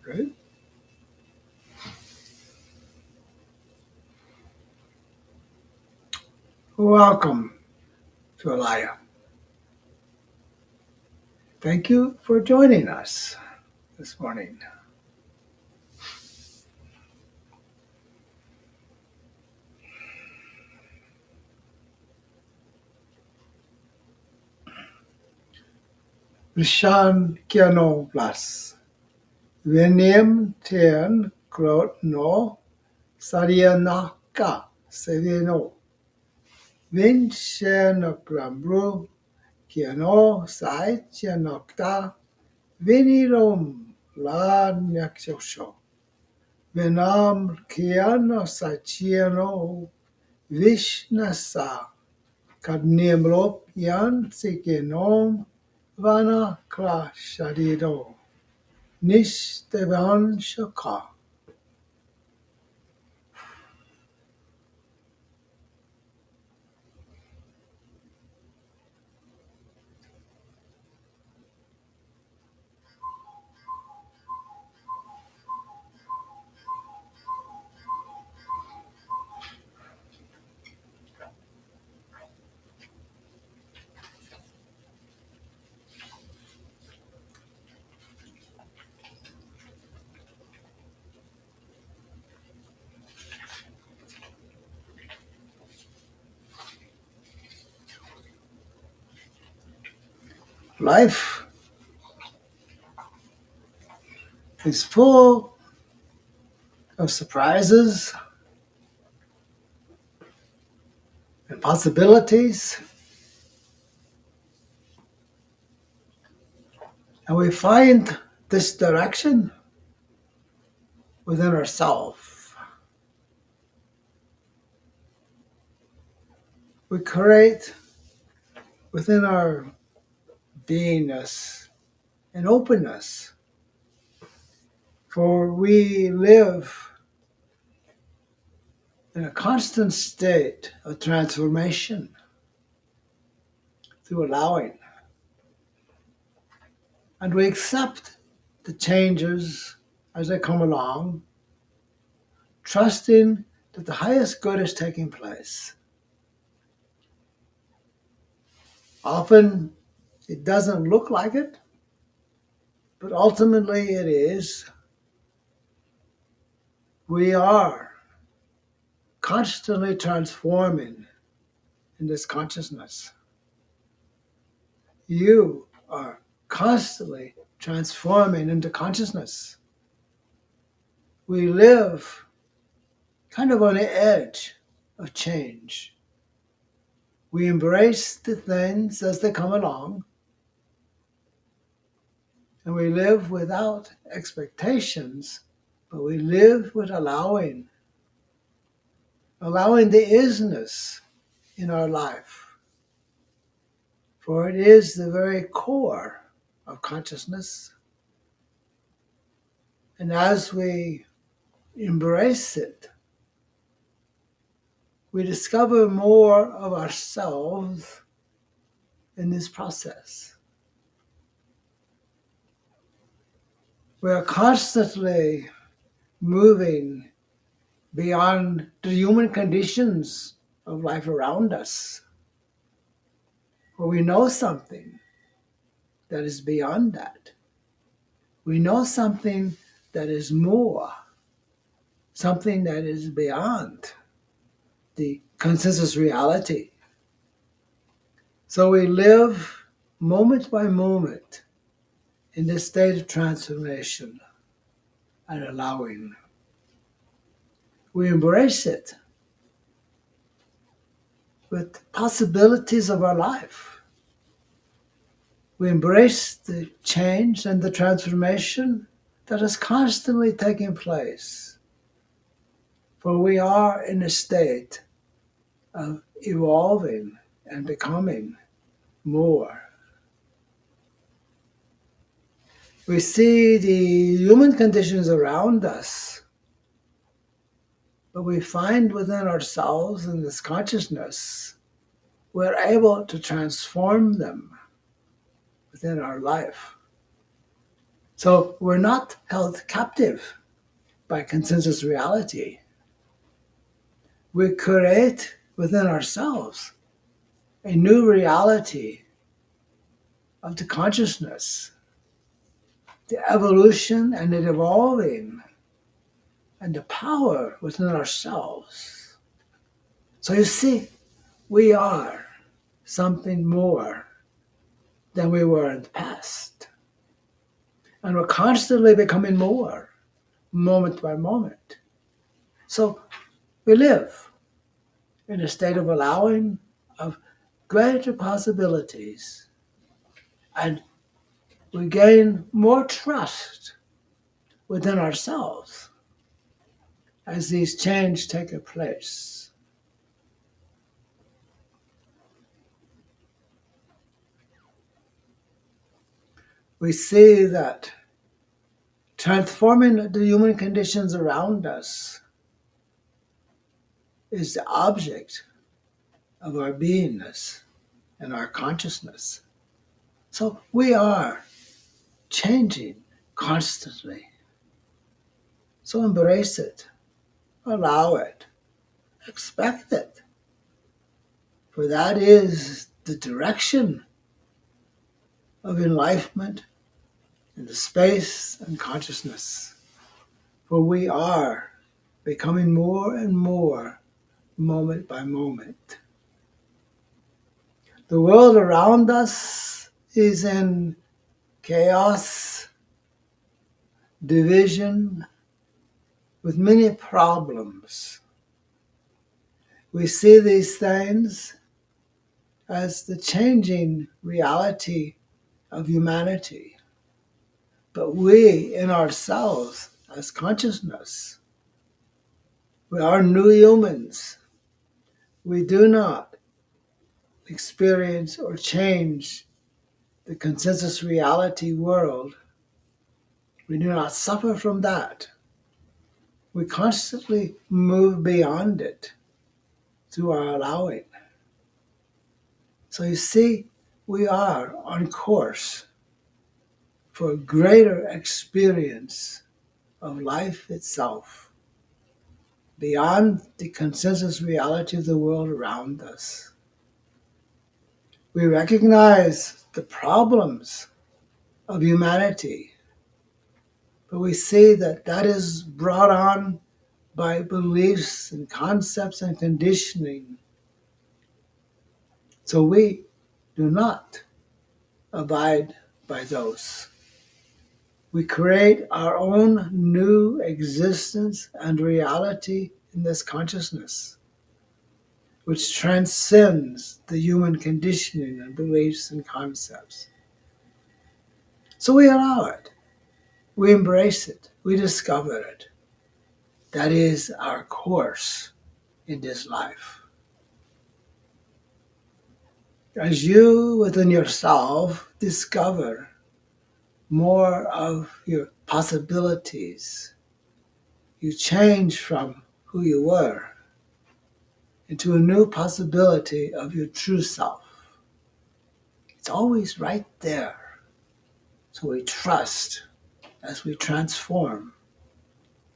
Right? Welcome to Alaya. Thank you for joining us this morning. Vishan Kiano Plus. Venim Tien Grot No Sarianaka Sevino. Vin Shenokramru Kiano Sai Chianokta Vinirom La Nyaksosho. Venam Kiano Sachiano Vishnasa Kadnimrop Yan Sikinom Vana Kla Shadido Nishdevan Shaka. Life is full of surprises and possibilities, and we find this direction within ourselves. We create within our beingness and openness, for we live in a constant state of transformation through allowing. And we accept the changes as they come along, trusting that the highest good is taking place. Often it doesn't look like it, but ultimately it is. We are constantly transforming in this consciousness. You are constantly transforming into consciousness. We live kind of on the edge of change. We embrace the things as they come along, and we live without expectations, but we live with allowing the isness in our life. For it is the very core of consciousness. And as we embrace it, we discover more of ourselves in this process. We are constantly moving beyond the human conditions of life around us, where we know something that is beyond that. We know something that is more, something that is beyond the consensus reality. So we live moment by moment in this state of transformation and allowing. We embrace it with possibilities of our life. We embrace the change and the transformation that is constantly taking place. For we are in a state of evolving and becoming more. We see the human conditions around us, but we find within ourselves in this consciousness, we're able to transform them within our life. So we're not held captive by consensus reality. We create within ourselves a new reality of the consciousness, the evolution and the evolving, and the power within ourselves. So you see, we are something more than we were in the past. And we're constantly becoming more, moment by moment. So we live in a state of allowing of greater possibilities, and we gain more trust within ourselves as these changes take place. We see that transforming the human conditions around us is the object of our beingness and our consciousness. So we are changing constantly. So embrace it, allow it, expect it, for that is the direction of enlightenment in the space and consciousness. For we are becoming more and more moment by moment. The world around us is in chaos, division, with many problems. We see these things as the changing reality of humanity. But we, in ourselves, as consciousness, we are new humans. We do not experience or change the consensus reality world. We do not suffer from that. We constantly move beyond it through our allowing. So you see, we are on course for a greater experience of life itself, beyond the consensus reality of the world around us. We recognize the problems of humanity, but we see that that is brought on by beliefs and concepts and conditioning. So we do not abide by those. We create our own new existence and reality in this consciousness, which transcends the human conditioning and beliefs and concepts. So we allow it, we embrace it, we discover it. That is our course in this life. As you within yourself discover more of your possibilities, you change from who you were into a new possibility of your true self. It's always right there. So we trust as we transform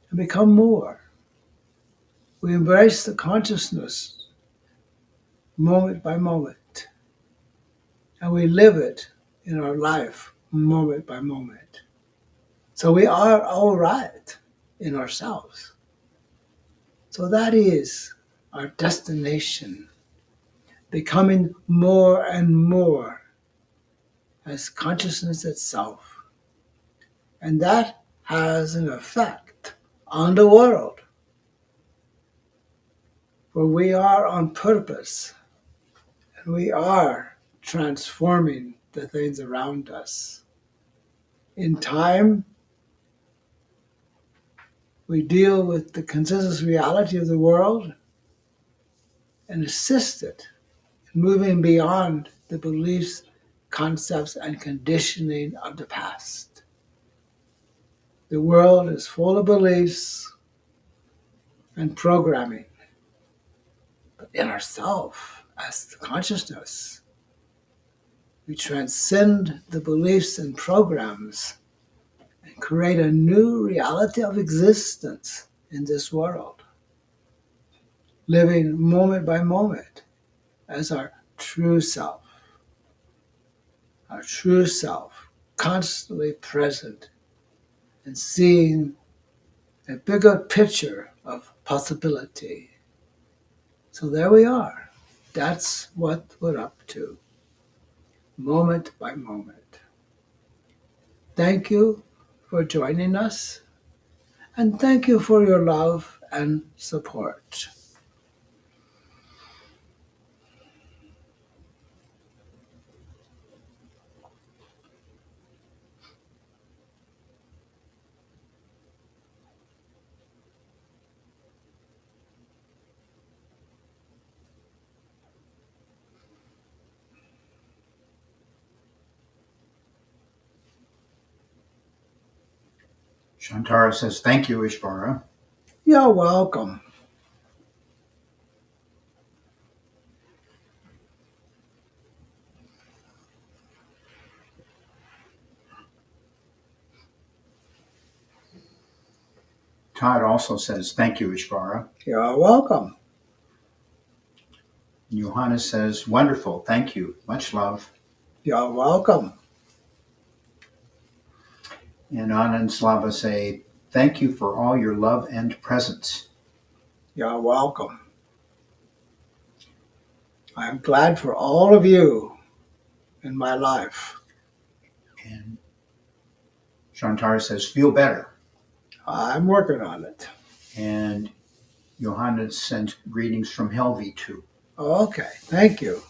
and become more. We embrace the consciousness moment by moment, and we live it in our life moment by moment. So we are all right in ourselves. So that is our destination, becoming more and more as consciousness itself. And that has an effect on the world, where we are on purpose and we are transforming the things around us. In time, we deal with the consensus reality of the world and assist it in moving beyond the beliefs, concepts, and conditioning of the past. The world is full of beliefs and programming, but in ourselves, as the consciousness, we transcend the beliefs and programs create a new reality of existence in this world, living moment by moment as our true self, constantly present and seeing a bigger picture of possibility. So there we are. That's what we're up to, moment by moment. Thank you for joining us, and thank you for your love and support. Shantara says, thank you, Ishvara. You're welcome. Todd also says, thank you, Ishvara. You're welcome. Johannes says, wonderful, thank you, much love. You're welcome. And Anna and Slava say, thank you for all your love and presence. You're welcome. I'm glad for all of you in my life. And Shantara says, feel better. I'm working on it. And Johannes sent greetings from Helvi too. Okay, thank you.